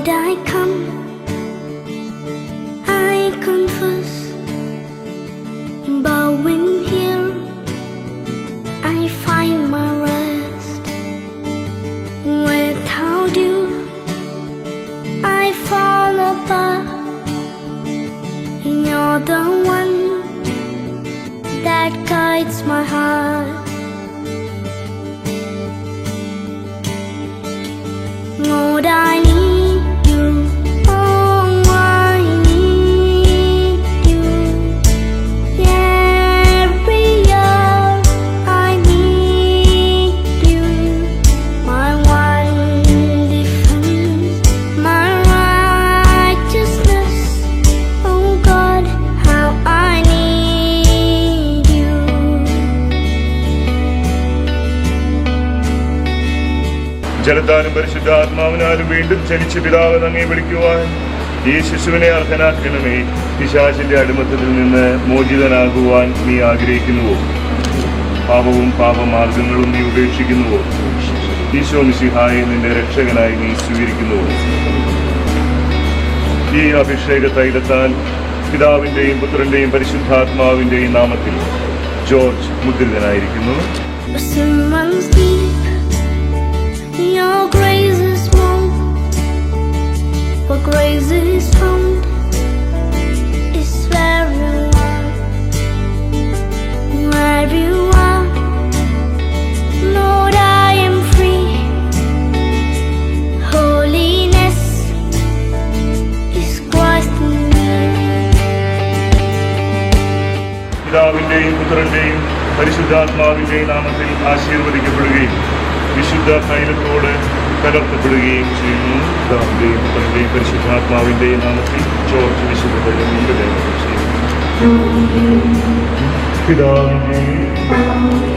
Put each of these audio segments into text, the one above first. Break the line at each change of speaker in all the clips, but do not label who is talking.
Lord, I come, I confess, bowing here, I find my rest. Without you, I fall apart. You're the one that guides my heart. Lord, I need you. Oh, I need you. Every year I need you. My one defense, my righteousness. Oh God, how I need you.
ജലത്താലും പരിശുദ്ധാത്മാവിനാലും വീണ്ടും ജനിച്ച പിതാവ് അങ്ങേ വിളിക്കുവാൻ ഈ ശിശുവിനെ അർഹനാക്കണമേ. പിശാചിന്റെ അടിമത്തത്തിൽ നിന്ന് മോചിതനാകുവാൻ നീ ആഗ്രഹിക്കുന്നുവോ? പാപവും പാപമാർഗങ്ങളും നീ ഉപേക്ഷിക്കുന്നുവോ? ഈശോ മിശിഹായെ നിന്റെ രക്ഷകനായി നീ സ്വീകരിക്കുന്നുവോ? ഈ അഭിഷേക തൈലത്താൽ പിതാവിന്റെയും പുത്രന്റെയും പരിശുദ്ധാത്മാവിന്റെയും നാമത്തിൽ George മുദ്രിതനായിരിക്കുന്നു.
Your grace is more, for grace is found, is where you are, where you are. Lord, I am free. Holiness is Christ in me.
പിതാവിന്റെയും പുത്രന്റെയും പരിശുദ്ധാത്മാവിന്റെയും നാമത്തിൽ ആശീർവദിക്കപ്പെടുകയും വിശുദ്ധ തൈലത്തോട് കലർത്തപ്പെടുകയും ചെയ്യുന്നു. പിതാവിന്റെയും പുത്രന്റെയും പരിശുദ്ധാത്മാവിന്റെയും നാമത്തിൽ ജോർജ് വിശുദ്ധ തൈലം ചെയ്യുന്നു. പിതാവിന്റെയും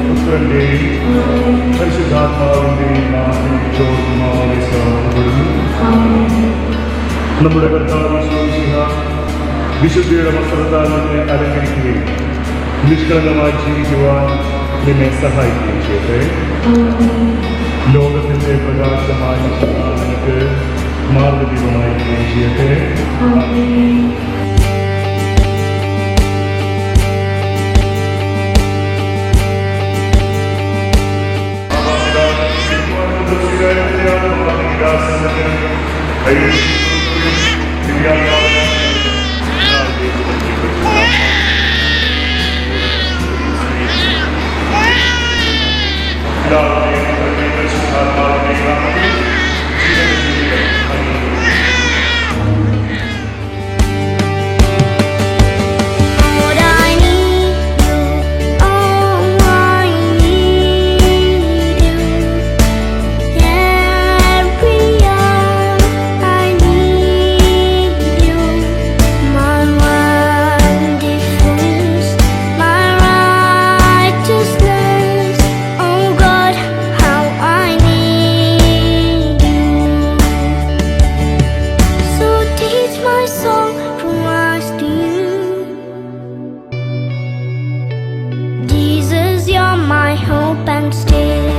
പുത്രന്റെയും പരിശുദ്ധാത്മാവിന്റെയും നാമത്തിൽ ജോർജ് മാറി സമർപ്പിക്കപ്പെടുന്നു. നമ്മുടെ കർത്താവ് വിശുദ്ധിയുടെ വസ്ത്രത്താൽ നിന്നെ അലങ്കരിക്കുകയും നിഷ്കളങ്കമായി ജീവിക്കുവാൻ നിന്നെ സഹായിക്കുകയും ചെയ്യട്ടെ. ലോകത്തിന്റെ പ്രകാശമായി നിനക്ക് മാർഗദീപമായിരിക്കുകയും ചെയ്യട്ടെ.
Jesus, you're my hope and stay.